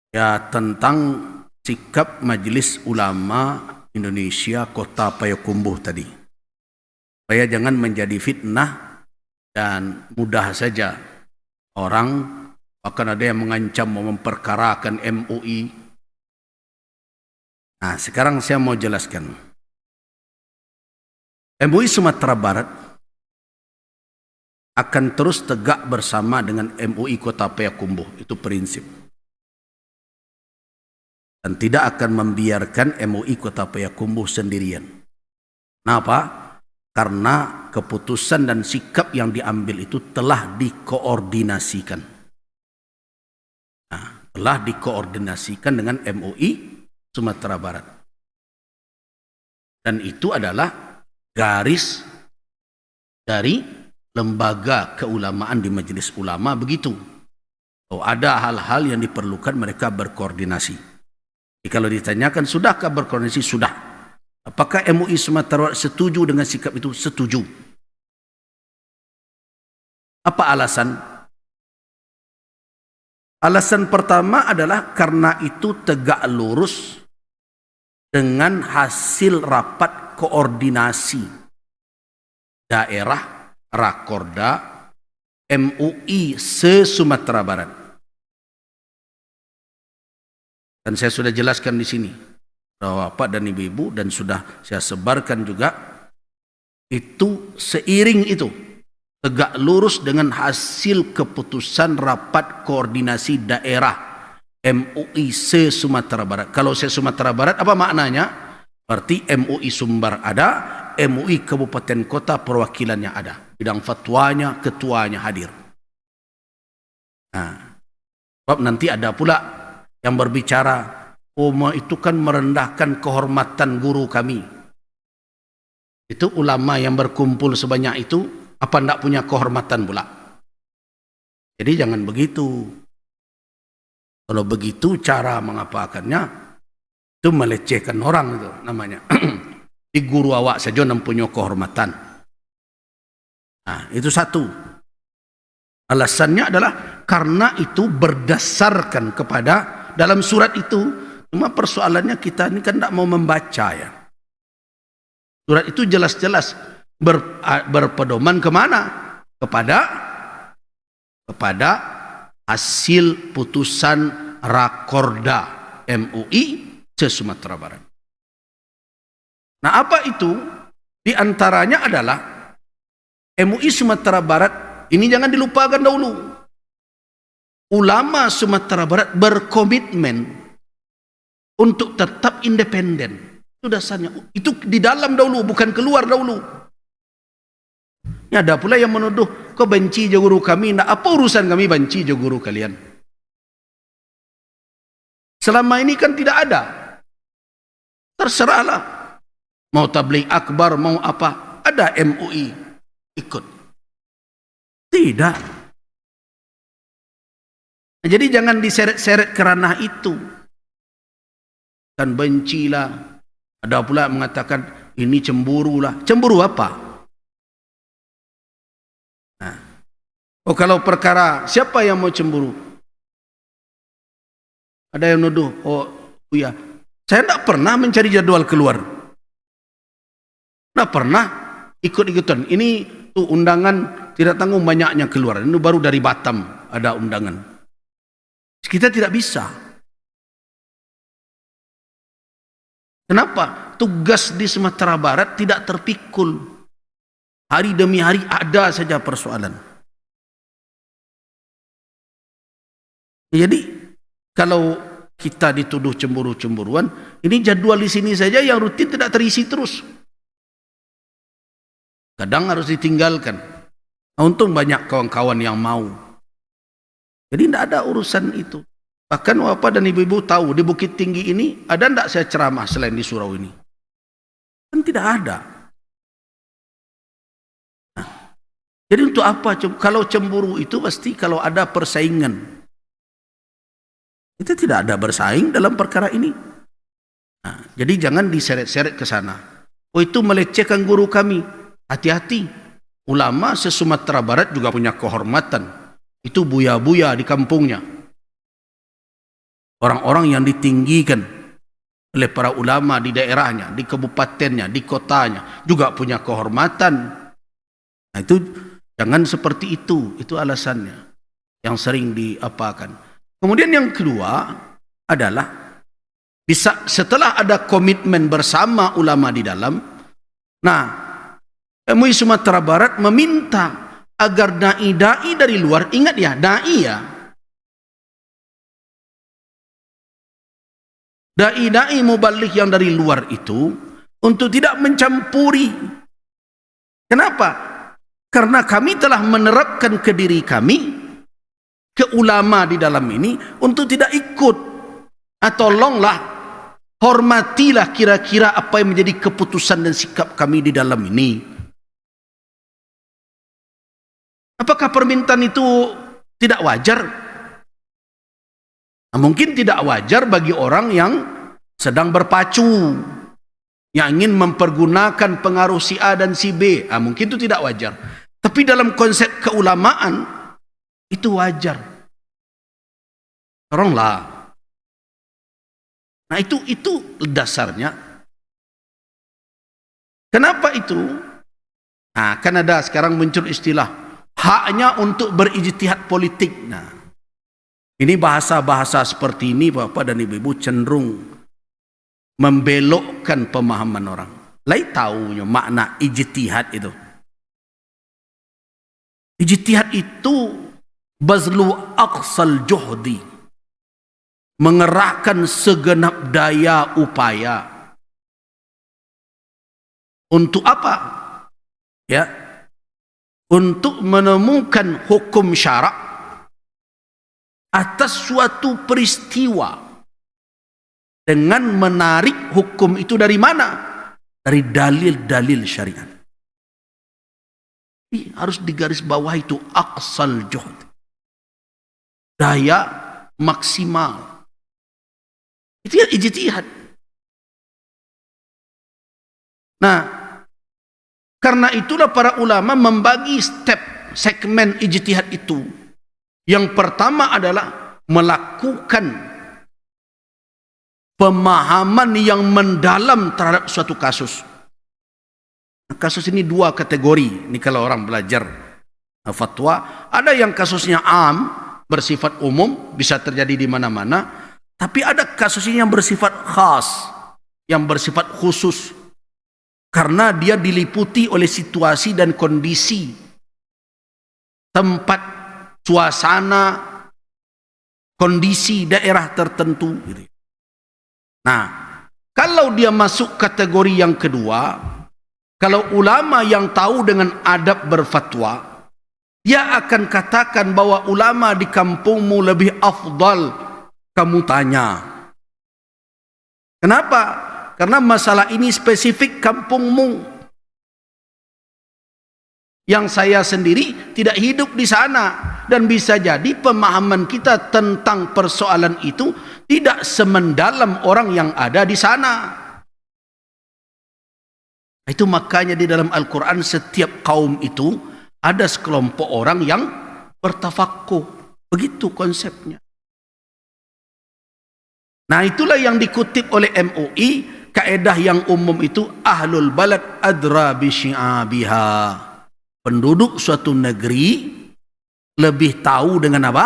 ya tentang sikap Majelis Ulama Indonesia Kota Payakumbuh tadi. Supaya jangan menjadi fitnah dan mudah saja orang, bahkan ada yang mengancam mau memperkarakan MUI. Nah, sekarang saya mau jelaskan. MUI Sumatera Barat akan terus tegak bersama dengan MUI Kota Payakumbuh. Itu prinsip. Dan tidak akan membiarkan MUI Kota Payakumbuh sendirian. Kenapa? Karena keputusan dan sikap yang diambil itu telah dikoordinasikan. Nah, telah dikoordinasikan dengan MUI Sumatera Barat. Dan itu adalah garis dari lembaga keulamaan di Majelis Ulama begitu. Oh, ada hal-hal yang diperlukan mereka berkoordinasi. Jadi kalau ditanyakan sudahkah berkoordinasi? Sudah. Apakah MUI Sumatera Barat setuju dengan sikap itu? Setuju. Apa alasan? Alasan pertama adalah karena itu tegak lurus dengan hasil rapat koordinasi daerah Rakorda MUI se-Sumatera Barat. Dan saya sudah jelaskan di sini bahwa Bapak dan Ibu-ibu, dan sudah saya sebarkan juga, itu seiring itu tegak lurus dengan hasil keputusan rapat koordinasi daerah MUI se-Sumatera Barat. Kalau se-Sumatera Barat apa maknanya? Berarti MUI Sumbar ada, MUI Kabupaten Kota perwakilannya ada. Bidang fatwanya, ketuanya hadir. Nah, sebab nanti ada pula yang berbicara, oh itu kan merendahkan kehormatan guru kami. Itu ulama yang berkumpul sebanyak itu, apa tidak punya kehormatan pula? Jadi jangan begitu. Kalau begitu cara mengapakannya, itu melecehkan orang itu namanya. Di guru awak saja yang punya kehormatan. Nah, itu satu. Alasannya adalah karena itu berdasarkan kepada dalam surat itu. Cuma persoalannya kita ini kan tidak mau membaca ya. Surat itu jelas-jelas berpedoman kemana? Kepada hasil putusan Rakorda MUI se-Sumatera Barat. Nah, apa itu? Di antaranya adalah MUI Sumatera Barat, ini jangan dilupakan dahulu. Ulama Sumatera Barat berkomitmen untuk tetap independen. Itu dasarnya. Itu di dalam dahulu, bukan keluar dahulu. Ada pula yang menuduh, kau benci je guru kami. Nah, apa urusan kami benci je guru kalian? Selama ini kan tidak ada. Terserahlah. Mau tabligh akbar, mau apa. Ada MUI ikut. Tidak. Nah, jadi jangan diseret-seret ke ranah itu. Kan bencilah. Ada pula mengatakan, ini cemburu lah. Cemburu apa? Nah. Oh, kalau perkara siapa yang mau cemburu? Ada yang nuduh, oh ya, saya tidak pernah mencari jadwal keluar. Tidak pernah ikut-ikutan. Ini tuh undangan tidak tanggung banyaknya keluar. Ini baru dari Batam ada undangan. Kita tidak bisa. Kenapa? Tugas di Sumatera Barat tidak terpikul. Hari demi hari ada saja persoalan. Jadi kalau kita dituduh cemburu-cemburuan, ini jadwal di sini saja yang rutin tidak terisi terus. Kadang harus ditinggalkan. Nah, untung banyak kawan-kawan yang mau. Jadi tidak ada urusan itu. Bahkan Bapak dan Ibu-ibu tahu di Bukit Tinggi ini ada tidak saya ceramah selain di surau ini? Kan tidak ada. Nah, jadi untuk apa? Kalau cemburu itu pasti kalau ada persaingan. Kita tidak ada bersaing dalam perkara ini. Nah, jadi jangan diseret-seret ke sana. Oh, itu melecehkan guru kami. Hati-hati. Ulama se-Sumatera Barat juga punya kehormatan. Itu buya-buya di kampungnya. Orang-orang yang ditinggikan oleh para ulama di daerahnya, di kabupatennya, di kotanya, juga punya kehormatan. Nah, itu jangan seperti itu alasannya yang sering diapakan. Kemudian yang kedua adalah bisa setelah ada komitmen bersama ulama di dalam, nah MUI Sumatera Barat meminta agar dai-dai dari luar, ingat ya, dai ya, dai-dai mubalik yang dari luar itu untuk tidak mencampuri. Kenapa? Karena kami telah menerapkan ke diri kami, ke ulama di dalam ini, untuk tidak ikut. Tolonglah, hormatilah kira-kira apa yang menjadi keputusan dan sikap kami di dalam ini. Apakah permintaan itu tidak wajar? Nah, mungkin tidak wajar bagi orang yang sedang berpacu, yang ingin mempergunakan pengaruh si A dan si B. Mungkin itu tidak wajar. Tapi dalam konsep keulamaan itu wajar. Tolonglah. Nah, itu dasarnya. Kenapa itu? Nah, kan ada sekarang muncul istilah haknya untuk berijtihad politik. Nah, ini bahasa-bahasa seperti ini Bapak dan Ibu cenderung membelokkan pemahaman orang. Lai tahunya makna ijtihad itu. Ijtihad itu bazlu aqsal juhdi, mengerahkan segenap daya upaya. Untuk apa? Ya, untuk menemukan hukum syarak atas suatu peristiwa dengan menarik hukum itu dari mana? Dari dalil-dalil syariat. Harus digaris bawah itu aqsal juhd, daya maksimal. Itu ya ijtihad. Nah, karena itulah para ulama membagi segmen ijtihad itu. Yang pertama adalah melakukan pemahaman yang mendalam terhadap suatu kasus. Kasus ini dua kategori. Ini kalau orang belajar fatwa, ada yang kasusnya am, bersifat umum, bisa terjadi di mana-mana. Tapi ada kasusnya yang bersifat khas, yang bersifat khusus. Karena dia diliputi oleh situasi dan kondisi, tempat, suasana, kondisi daerah tertentu. Nah, kalau dia masuk kategori yang kedua, kalau ulama yang tahu dengan adab berfatwa, dia akan katakan bahwa ulama di kampungmu lebih afdal kamu tanya. Kenapa? Karena masalah ini spesifik kampungmu. Yang saya sendiri tidak hidup di sana. Dan bisa jadi pemahaman kita tentang persoalan itu tidak semendalam orang yang ada di sana. Itu makanya di dalam Al-Quran setiap kaum itu ada sekelompok orang yang bertafaqquh. Begitu konsepnya. Nah, itulah yang dikutip oleh MUI, kaedah yang umum itu ahlul balad adra bi syi'abiha. Penduduk suatu negeri lebih tahu dengan apa?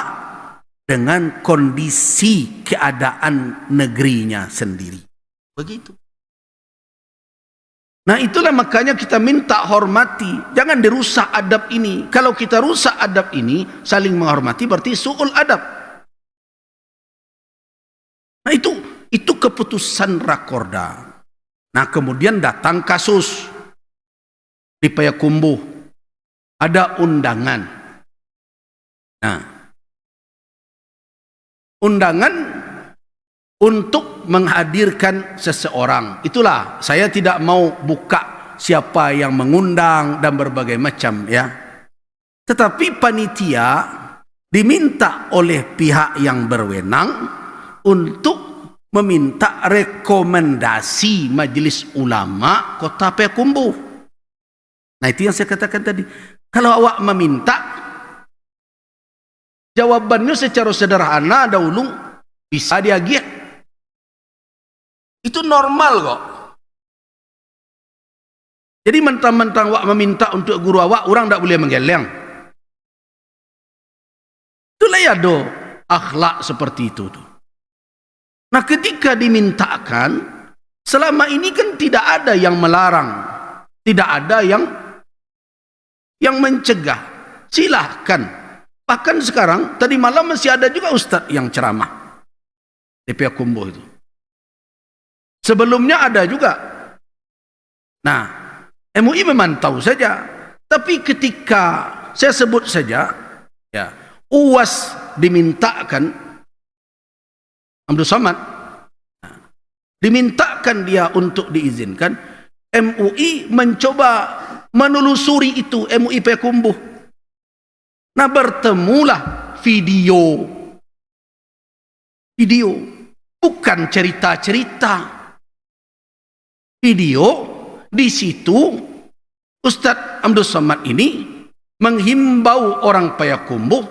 Dengan kondisi keadaan negerinya sendiri. Begitu. Nah, itulah makanya kita minta hormati. Jangan dirusak adab ini. Kalau kita rusak adab ini, saling menghormati berarti su'ul adab. Nah, itu keputusan Rakorda. Nah, kemudian datang kasus di Payakumbuh. Ada undangan. Nah, undangan untuk menghadirkan seseorang. Itulah, saya tidak mau buka siapa yang mengundang dan berbagai macam ya. Tetapi panitia diminta oleh pihak yang berwenang untuk meminta rekomendasi Majelis Ulama Kota Payakumbuh. Nah, itu yang saya katakan tadi. Kalau awak meminta, jawabannya secara sederhana dahulu bisa dia giat. Itu normal kok. Jadi mentang-mentang wak meminta untuk guru awak, orang tak boleh menggeleng. Itulah ya do akhlak seperti itu tuh. Nah ketika dimintakan, selama ini kan tidak ada yang melarang, tidak ada yang mencegah. Silahkan. Bahkan sekarang, tadi malam masih ada juga ustadz yang ceramah di Payakumbuh itu. Sebelumnya ada juga. Nah, MUI memantau saja. Tapi ketika saya sebut saja, ya, UAS dimintakan, Abdul Somad, dimintakan dia untuk diizinkan, MUI mencoba menelusuri itu, MUI Payakumbuh. Nah bertemulah video, bukan cerita-cerita. Video di situ Ustadz Abdul Somad ini menghimbau orang Payakumbuh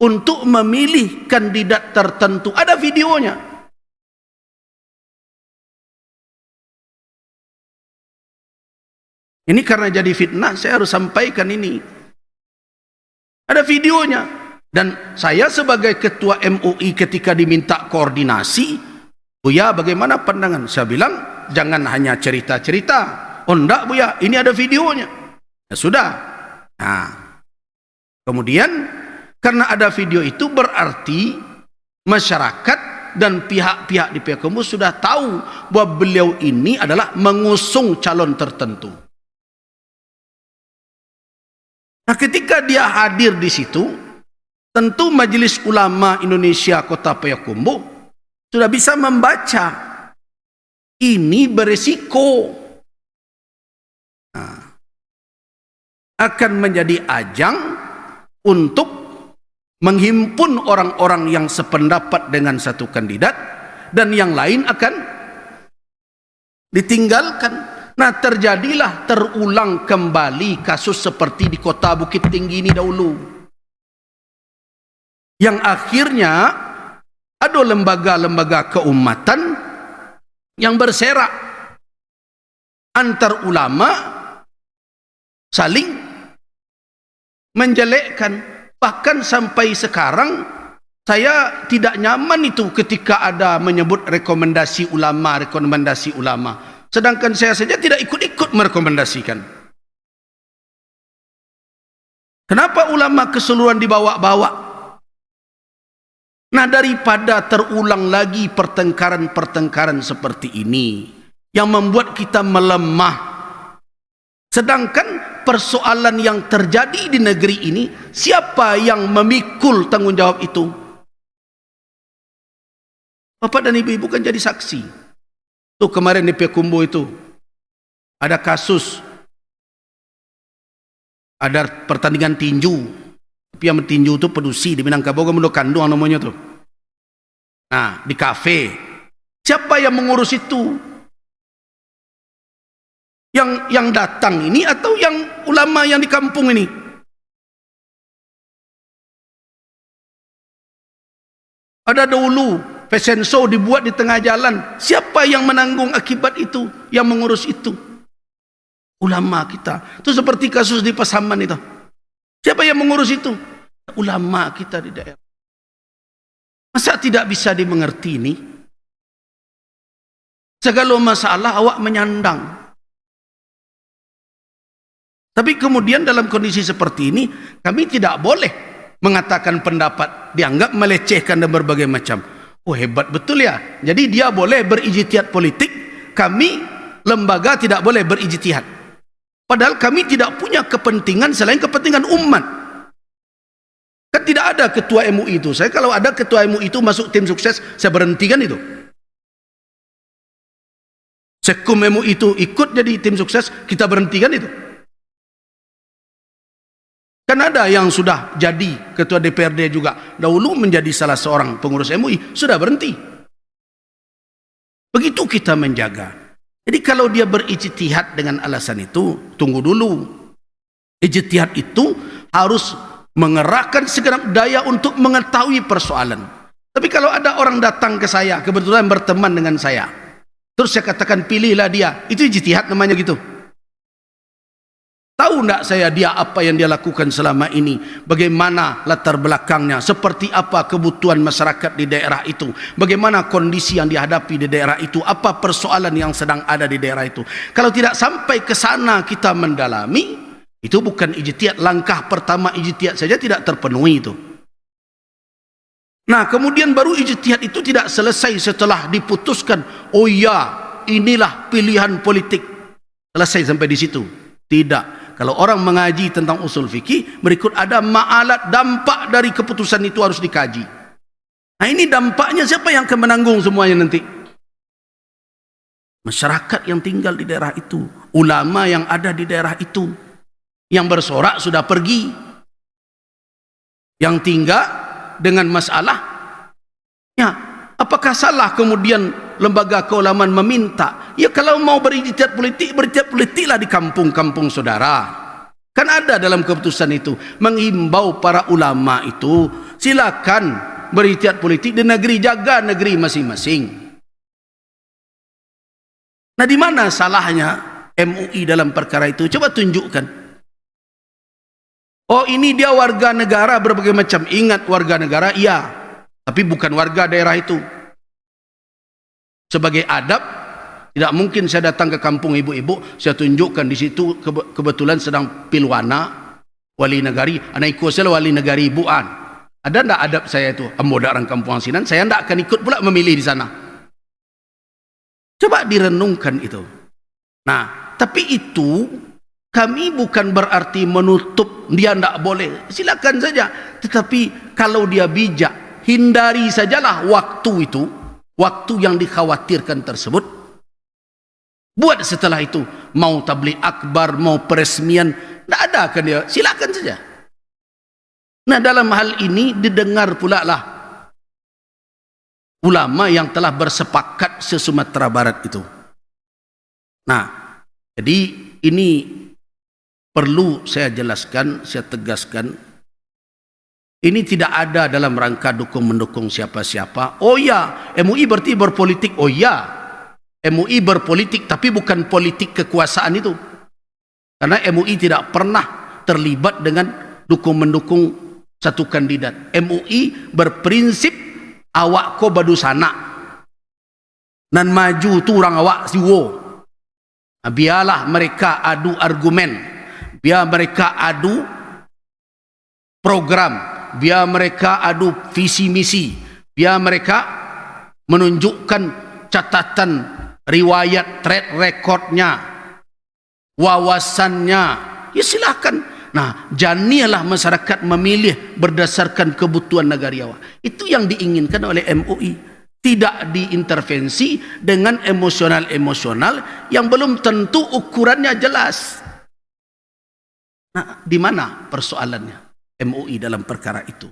untuk memilih kandidat tertentu. Ada videonya. Ini karena jadi fitnah, saya harus sampaikan ini. Ada videonya. Dan saya sebagai ketua MUI ketika diminta koordinasi, Buya bagaimana pandangan? Saya bilang, jangan hanya cerita-cerita. Oh enggak Buya, ini ada videonya. Ya sudah. Nah, kemudian karena ada video itu berarti masyarakat dan pihak-pihak di Payakumbuh sudah tahu bahwa beliau ini adalah mengusung calon tertentu. Nah, ketika dia hadir di situ, tentu Majelis Ulama Indonesia Kota Payakumbuh sudah bisa membaca ini beresiko. Nah, akan menjadi ajang untuk menghimpun orang-orang yang sependapat dengan satu kandidat dan yang lain akan ditinggalkan. Nah terjadilah terulang kembali kasus seperti di kota Bukit Tinggi ini dahulu, yang akhirnya ada lembaga-lembaga keumatan yang berserak antar ulama saling menjelekkan. Bahkan sampai sekarang saya tidak nyaman itu ketika ada menyebut rekomendasi ulama. Sedangkan saya saja tidak ikut-ikut merekomendasikan. Kenapa ulama keseluruhan dibawa-bawa? Nah daripada terulang lagi pertengkaran-pertengkaran seperti ini yang membuat kita melemah. Sedangkan persoalan yang terjadi di negeri ini, siapa yang memikul tanggung jawab itu? Bapak dan ibu-ibu kan jadi saksi. Tuh kemarin di Payakumbuh itu ada kasus, ada pertandingan tinju, tapi yang tinju itu pedusi di Minangkabau, kemudian kandung namanya tuh. Nah di kafe, siapa yang mengurus itu? Yang datang ini atau yang ulama yang di kampung ini? Ada dahulu fashion show dibuat di tengah jalan. Siapa yang menanggung akibat itu? Yang mengurus itu? Ulama kita. Itu seperti kasus di Pasaman itu. Siapa yang mengurus itu? Ulama kita di daerah. Masa tidak bisa dimengerti ini? Segala masalah awak menyandang. Tapi kemudian dalam kondisi seperti ini, kami tidak boleh mengatakan pendapat, dianggap melecehkan dan berbagai macam. Oh hebat betul ya. Jadi dia boleh berijtihad politik, kami lembaga tidak boleh berijtihad. Padahal kami tidak punya kepentingan selain kepentingan umat. Kan tidak ada ketua MUI itu. Saya kalau ada ketua MUI itu masuk tim sukses, saya berhentikan itu. Sekum MUI itu ikut jadi tim sukses, kita berhentikan itu. Kan ada yang sudah jadi ketua DPRD juga, dahulu menjadi salah seorang pengurus MUI, sudah berhenti. Begitu kita menjaga. Jadi kalau dia berijtihad dengan alasan itu, tunggu dulu. Ijtihad itu harus mengerahkan segenap daya untuk mengetahui persoalan. Tapi kalau ada orang datang ke saya, kebetulan berteman dengan saya, terus saya katakan pilihlah dia, itu ijtihad namanya gitu. Tahu enggak saya dia apa yang dia lakukan selama ini, bagaimana latar belakangnya, seperti apa kebutuhan masyarakat di daerah itu, bagaimana kondisi yang dihadapi di daerah itu, apa persoalan yang sedang ada di daerah itu. Kalau tidak sampai ke sana kita mendalami, itu bukan ijtihad. Langkah pertama ijtihad saja tidak terpenuhi itu. Nah, kemudian baru ijtihad itu tidak selesai setelah diputuskan, oh ya, inilah pilihan politik. Selesai sampai di situ. Tidak. Kalau orang mengaji tentang usul fikih, berikut ada ma'alat, dampak dari keputusan itu harus dikaji. Nah, ini dampaknya siapa yang akan menanggung semuanya nanti? Masyarakat yang tinggal di daerah itu, ulama yang ada di daerah itu. Yang bersorak sudah pergi. Yang tinggal dengan masalah, ya, apakah salah kemudian lembaga keulamaan meminta, ya kalau mau berijtihad politiklah di kampung-kampung saudara. Kan ada dalam keputusan itu menghimbau para ulama itu, silakan berijtihad politik di negeri, jaga negeri masing-masing. Nah, di mana salahnya MUI dalam perkara itu? Coba tunjukkan. Oh, ini dia warga negara berbagai macam. Ingat, warga negara iya, tapi bukan warga daerah itu. Sebagai adab, tidak mungkin saya datang ke kampung ibu-ibu, saya tunjukkan di situ kebetulan sedang pilwana wali negari, anak ikut saya wali negari ibuan. Ada enggak adab saya itu? Amoda orang kampung Asinan, saya enggak akan ikut pula memilih di sana. Coba direnungkan itu. Nah, tapi itu kami bukan berarti menutup dia tidak boleh, silakan saja. Tetapi kalau dia bijak, hindari sajalah waktu itu, waktu yang dikhawatirkan tersebut. Buat setelah itu, mau tabligh akbar, mau peresmian, tidak ada kan dia, silakan saja. Nah, dalam hal ini didengar pula lah ulama yang telah bersepakat se-Sumatera Barat itu. Nah, jadi ini perlu saya jelaskan, saya tegaskan, ini tidak ada dalam rangka dukung-mendukung siapa-siapa. Oh ya, MUI berarti berpolitik. Oh ya, MUI berpolitik, tapi bukan politik kekuasaan itu. Karena MUI tidak pernah terlibat dengan dukung-mendukung satu kandidat. MUI berprinsip awak ko badu sana. Dan maju tu orang awak siwo. Biarlah mereka adu argumen. Biar mereka adu program, biar mereka adu visi misi, biar mereka menunjukkan catatan riwayat track recordnya, wawasannya, ya silakan. Nah, janilah masyarakat memilih berdasarkan kebutuhan negariawan. Itu yang diinginkan oleh MUI. Tidak diintervensi dengan emosional-emosional yang belum tentu ukurannya jelas. Nah, di mana persoalannya MUI dalam perkara itu?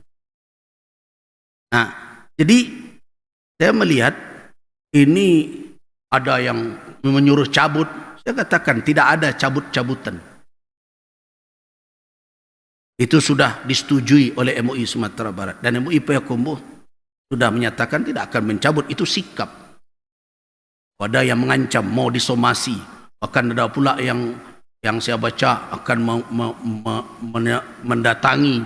Nah, jadi saya melihat ini ada yang menyuruh cabut. Saya katakan tidak ada cabut-cabutan. Itu sudah disetujui oleh MUI Sumatera Barat. Dan MUI Payakumbuh sudah menyatakan tidak akan mencabut. Itu sikap. Ada yang mengancam mau disomasi. Bahkan ada pula yang saya baca akan mendatangi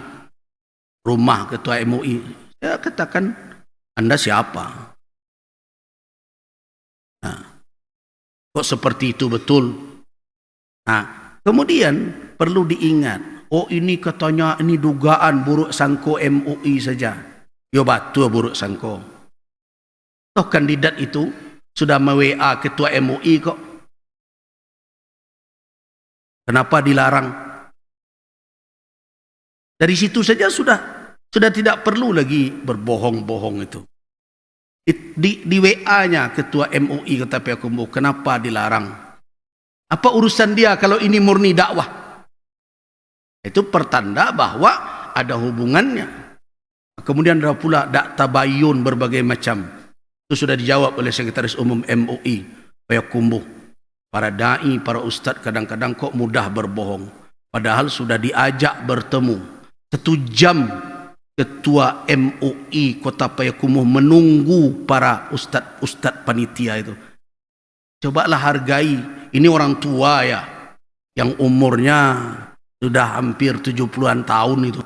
rumah ketua MUI. Saya katakan, Anda siapa? Nah, kok seperti itu betul? Nah, kemudian perlu diingat, oh ini katanya ini dugaan buruk sangko MUI saja. Yo batu buruk sangko. Toh kandidat itu sudah me-WA ketua MUI kok. Kenapa dilarang? Dari situ saja sudah tidak perlu lagi berbohong-bohong itu. Di WA-nya ketua MUI kata Payakumbuh, kenapa dilarang? Apa urusan dia kalau ini murni dakwah? Itu pertanda bahwa ada hubungannya. Kemudian ada pula tabayun berbagai macam. Itu sudah dijawab oleh Sekretaris Umum MUI Payakumbuh. Para da'i, para ustadz kadang-kadang kok mudah berbohong. Padahal sudah diajak bertemu. 1 jam Ketua MUI Kota Payakumbuh menunggu para ustadz panitia itu. Cobalah hargai, ini orang tua ya, yang umurnya sudah hampir 70-an tahun itu.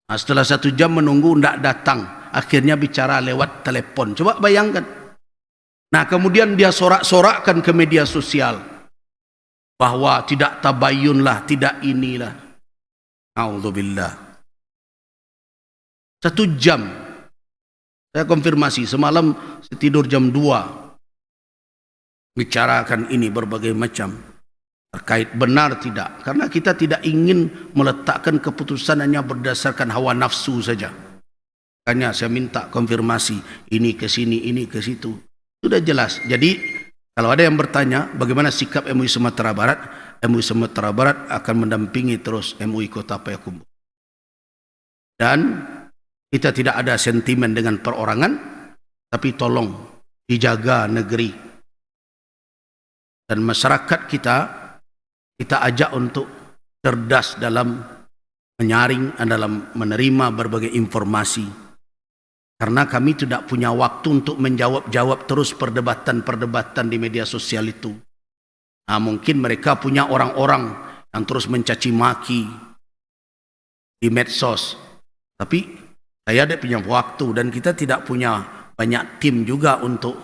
Nah, setelah 1 jam menunggu tidak datang, akhirnya bicara lewat telepon. Coba bayangkan. Nah, kemudian dia sorak-sorakkan ke media sosial bahwa tidak tabayun lah, tidak inilah. A'udzubillah. 1 jam. Saya konfirmasi, semalam saya tidur jam 2. Bicarakan ini berbagai macam. Terkait benar tidak. Karena kita tidak ingin meletakkan keputusan hanya berdasarkan hawa nafsu saja. Makanya saya minta konfirmasi. Ini ke sini, ini ke situ. Sudah jelas. Jadi kalau ada yang bertanya bagaimana sikap MUI Sumatera Barat, MUI Sumatera Barat akan mendampingi terus MUI Kota Payakumbuh. Dan kita tidak ada sentimen dengan perorangan, tapi tolong dijaga negeri. Dan masyarakat kita ajak untuk cerdas dalam menyaring, dalam menerima berbagai informasi. Karena kami tidak punya waktu untuk menjawab terus perdebatan-perdebatan di media sosial itu. Nah, mungkin mereka punya orang-orang yang terus mencaci maki di medsos. Tapi saya tidak punya waktu dan kita tidak punya banyak tim juga untuk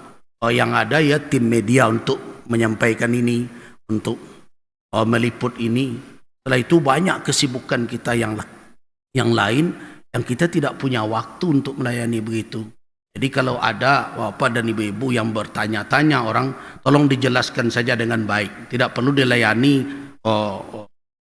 yang ada ya tim media untuk menyampaikan ini, untuk meliput ini. Setelah itu banyak kesibukan kita yang lain yang kita tidak punya waktu untuk melayani begitu. Jadi kalau ada bapak dan ibu-ibu yang bertanya-tanya orang, tolong dijelaskan saja dengan baik. Tidak perlu dilayani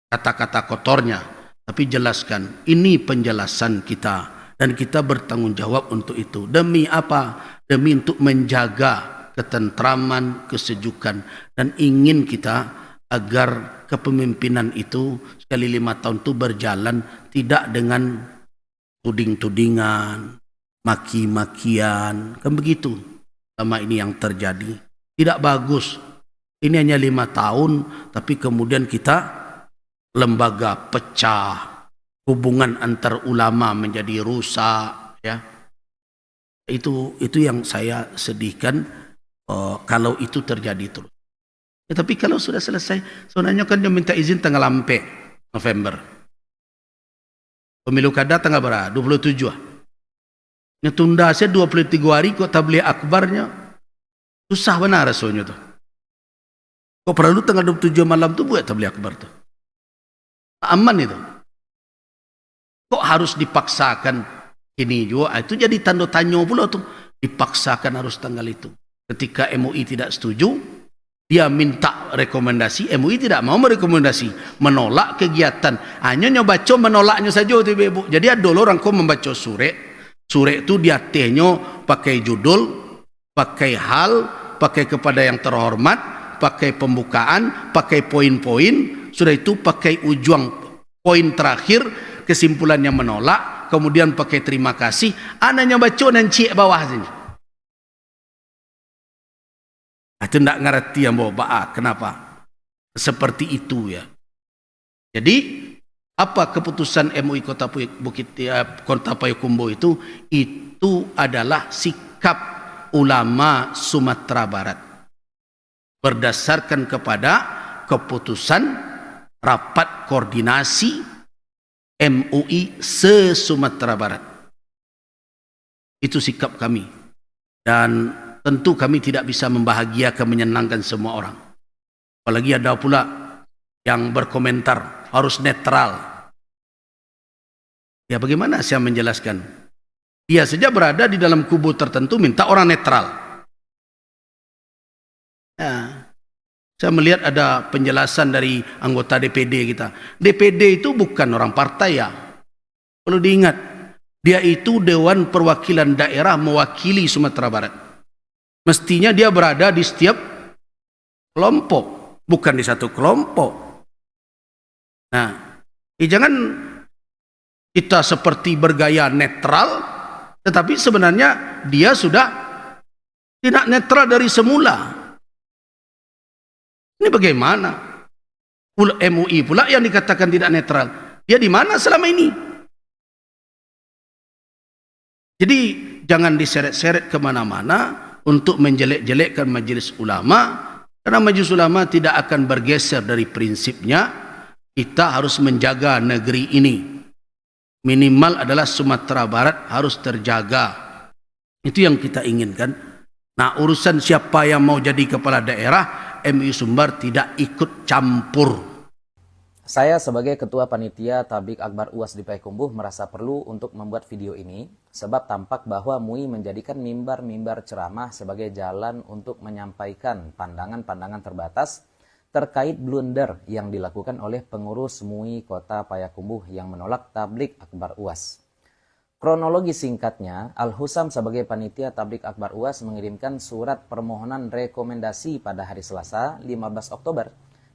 kata-kata kotornya, tapi jelaskan. Ini penjelasan kita dan kita bertanggung jawab untuk itu. Demi apa? Demi untuk menjaga ketentraman, kesejukan, dan ingin kita agar kepemimpinan itu sekali 5 tahun itu berjalan tidak dengan tuding-tudingan, maki-makian, kan begitu. Sama ini yang terjadi. Tidak bagus. Ini hanya 5 tahun, tapi kemudian kita lembaga pecah, hubungan antar ulama menjadi rusak, ya. Itu yang saya sedihkan kalau itu terjadi terus. Ya, tapi kalau sudah selesai, sebenarnya kan dia minta izin tanggal lampe November. Pemilu kada tanggal berapa? 27. Nya tunda saya 23 hari kok tabligh akbarnya. Susah benar rasanya tuh. Kok perlu tanggal 27 malam tuh buat tabligh akbar tuh. Aman itu. Kok harus dipaksakan ini juga? Itu jadi tanda tanya pula tuh. Dipaksakan harus tanggal itu. Ketika MUI tidak setuju, dia minta rekomendasi, MUI tidak mau merekomendasi, menolak kegiatan. Hanya baca menolaknya saja tuh ibu. Jadi ada orang kok membaca surat itu dia tehnya pakai judul, pakai hal, pakai kepada yang terhormat, pakai pembukaan, pakai poin-poin, sudah itu pakai ujung poin terakhir, kesimpulannya menolak, kemudian pakai terima kasih, anaknya baca dan cik bawah sini. Itu tidak ngerti yang bawa kenapa seperti itu ya. Jadi apa keputusan MUI Kota Payakumbuh itu adalah sikap ulama Sumatera Barat berdasarkan kepada keputusan rapat koordinasi MUI se-Sumatera Barat. Itu sikap kami. Dan tentu kami tidak bisa membahagiakan, menyenangkan semua orang. Apalagi ada pula yang berkomentar harus netral. Ya bagaimana saya menjelaskan? Dia saja berada di dalam kubu tertentu minta orang netral. Ya, saya melihat ada penjelasan dari anggota DPD kita. DPD itu bukan orang partai ya. Perlu diingat, dia itu Dewan Perwakilan Daerah mewakili Sumatera Barat. Mestinya dia berada di setiap kelompok, bukan di satu kelompok. Nah, jangan kita seperti bergaya netral, tetapi sebenarnya dia sudah tidak netral dari semula. Ini bagaimana? MUI pula yang dikatakan tidak netral. Dia di mana selama ini? Jadi jangan diseret-seret kemana-mana untuk menjelek-jelekkan majelis ulama, karena majelis ulama tidak akan bergeser dari prinsipnya. Kita harus menjaga negeri ini. Minimal adalah Sumatera Barat harus terjaga. Itu yang kita inginkan. Nah, urusan siapa yang mau jadi kepala daerah, MUI Sumbar tidak ikut campur. Saya sebagai Ketua Panitia Tabligh Akbar UAS di Payakumbuh merasa perlu untuk membuat video ini sebab tampak bahwa MUI menjadikan mimbar-mimbar ceramah sebagai jalan untuk menyampaikan pandangan-pandangan terbatas terkait blunder yang dilakukan oleh pengurus MUI Kota Payakumbuh yang menolak Tabligh Akbar UAS. Kronologi singkatnya, Al-Husam sebagai Panitia Tabligh Akbar UAS mengirimkan surat permohonan rekomendasi pada hari Selasa 15 Oktober.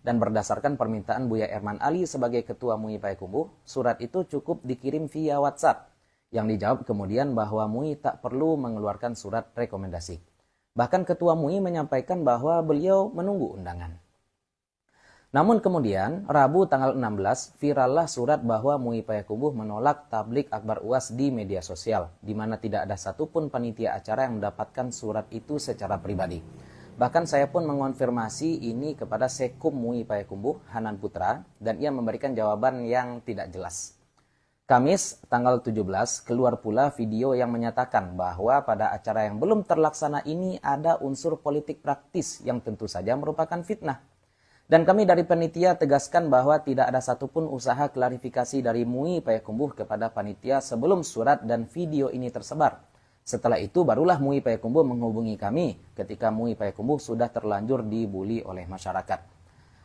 Dan berdasarkan permintaan Buya Erman Ali sebagai Ketua MUI Payakumbuh, surat itu cukup dikirim via WhatsApp. Yang dijawab kemudian bahwa MUI tak perlu mengeluarkan surat rekomendasi. Bahkan Ketua MUI menyampaikan bahwa beliau menunggu undangan. Namun kemudian, Rabu tanggal 16, virallah surat bahwa MUI Payakumbuh menolak Tabligh Akbar UAS di media sosial, di mana tidak ada satupun panitia acara yang mendapatkan surat itu secara pribadi. Bahkan saya pun mengonfirmasi ini kepada Sekum MUI Payakumbuh, Hanan Putra, dan ia memberikan jawaban yang tidak jelas. Kamis, tanggal 17, keluar pula video yang menyatakan bahwa pada acara yang belum terlaksana ini ada unsur politik praktis yang tentu saja merupakan fitnah. Dan kami dari panitia tegaskan bahwa tidak ada satupun usaha klarifikasi dari MUI Payakumbuh kepada panitia sebelum surat dan video ini tersebar. Setelah itu barulah MUI Payakumbuh menghubungi kami ketika MUI Payakumbuh sudah terlanjur dibully oleh masyarakat.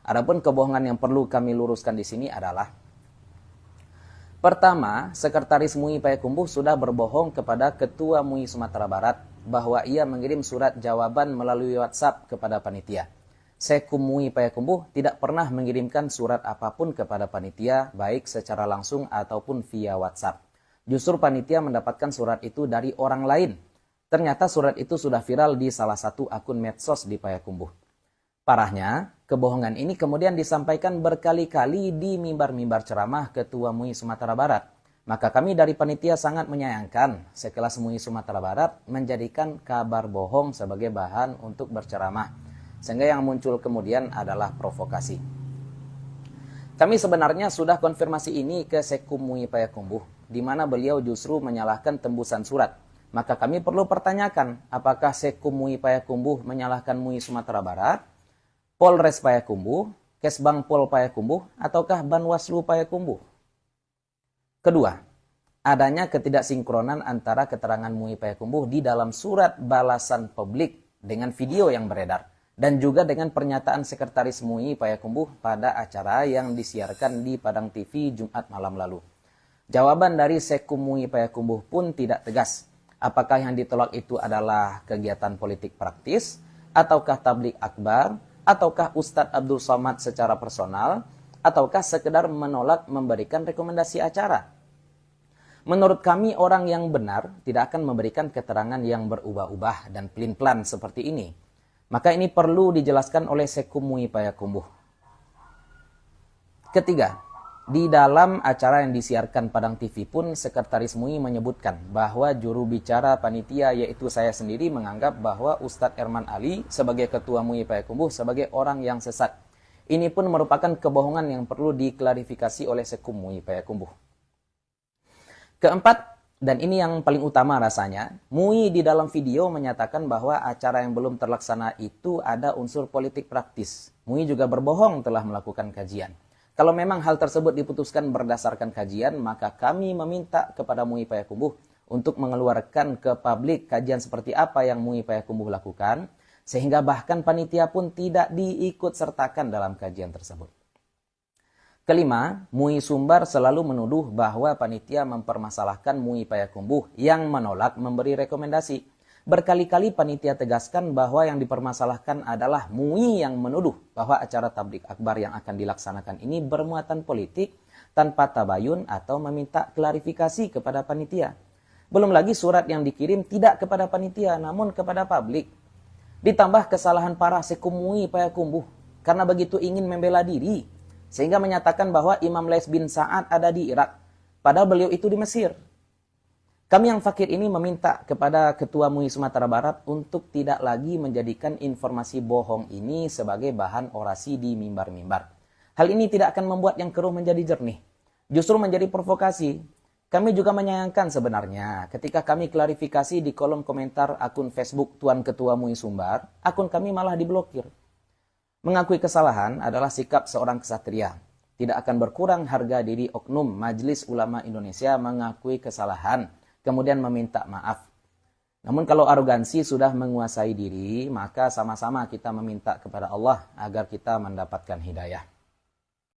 Adapun kebohongan yang perlu kami luruskan di sini adalah: pertama, Sekretaris MUI Payakumbuh sudah berbohong kepada Ketua MUI Sumatera Barat bahwa ia mengirim surat jawaban melalui WhatsApp kepada panitia. Sekum MUI Payakumbuh tidak pernah mengirimkan surat apapun kepada panitia, baik secara langsung ataupun via WhatsApp. Justru panitia mendapatkan surat itu dari orang lain. Ternyata surat itu sudah viral di salah satu akun medsos di Payakumbuh. Parahnya, kebohongan ini kemudian disampaikan berkali-kali di mimbar-mimbar ceramah Ketua MUI Sumatera Barat. Maka kami dari panitia sangat menyayangkan sekelas MUI Sumatera Barat menjadikan kabar bohong sebagai bahan untuk berceramah. Sehingga yang muncul kemudian adalah provokasi. Kami sebenarnya sudah konfirmasi ini ke Sekum MUI Payakumbuh, di mana beliau justru menyalahkan tembusan surat. Maka kami perlu pertanyakan, apakah Sekum MUI Payakumbuh menyalahkan MUI Sumatera Barat, Polres Payakumbuh, Kesbang Pol Payakumbuh, ataukah Banwaslu Payakumbuh? Kedua, adanya ketidaksinkronan antara keterangan MUI Payakumbuh di dalam surat balasan publik dengan video yang beredar, dan juga dengan pernyataan Sekretaris MUI Payakumbuh pada acara yang disiarkan di Padang TV Jumat malam lalu. Jawaban dari Sekum MUI Payakumbuh pun tidak tegas. Apakah yang ditolak itu adalah kegiatan politik praktis, ataukah tabligh akbar, ataukah Ustadz Abdul Somad secara personal, ataukah sekedar menolak memberikan rekomendasi acara? Menurut kami, orang yang benar tidak akan memberikan keterangan yang berubah-ubah dan pelin-pelan seperti ini. Maka ini perlu dijelaskan oleh Sekum MUI Payakumbuh. Ketiga, di dalam acara yang disiarkan Padang TV pun Sekretaris MUI menyebutkan bahwa juru bicara panitia yaitu saya sendiri menganggap bahwa Ustadz Erman Ali sebagai Ketua MUI Payakumbuh sebagai orang yang sesat. Ini pun merupakan kebohongan yang perlu diklarifikasi oleh Sekum MUI Payakumbuh. Keempat, dan ini yang paling utama rasanya, MUI di dalam video menyatakan bahwa acara yang belum terlaksana itu ada unsur politik praktis. MUI juga berbohong telah melakukan kajian. Kalau memang hal tersebut diputuskan berdasarkan kajian, maka kami meminta kepada MUI Payakumbuh untuk mengeluarkan ke publik kajian seperti apa yang MUI Payakumbuh lakukan, sehingga bahkan panitia pun tidak diikut sertakan dalam kajian tersebut. Kelima, MUI Sumbar selalu menuduh bahwa panitia mempermasalahkan MUI Payakumbuh yang menolak memberi rekomendasi. Berkali-kali panitia tegaskan bahwa yang dipermasalahkan adalah MUI yang menuduh bahwa acara tabligh akbar yang akan dilaksanakan ini bermuatan politik tanpa tabayun atau meminta klarifikasi kepada panitia. Belum lagi surat yang dikirim tidak kepada panitia namun kepada publik. Ditambah kesalahan parah Sekum MUI Payakumbuh karena begitu ingin membela diri, sehingga menyatakan bahwa Imam Lais bin Sa'ad ada di Irak, padahal beliau itu di Mesir. Kami yang fakir ini meminta kepada Ketua MUI Sumatera Barat untuk tidak lagi menjadikan informasi bohong ini sebagai bahan orasi di mimbar-mimbar. Hal ini tidak akan membuat yang keruh menjadi jernih, justru menjadi provokasi. Kami juga menyayangkan sebenarnya ketika kami klarifikasi di kolom komentar akun Facebook Tuan Ketua MUI Sumbar, akun kami malah diblokir. Mengakui kesalahan adalah sikap seorang kesatria. Tidak akan berkurang harga diri oknum Majelis Ulama Indonesia mengakui kesalahan, kemudian meminta maaf. Namun kalau arogansi sudah menguasai diri, maka sama-sama kita meminta kepada Allah agar kita mendapatkan hidayah.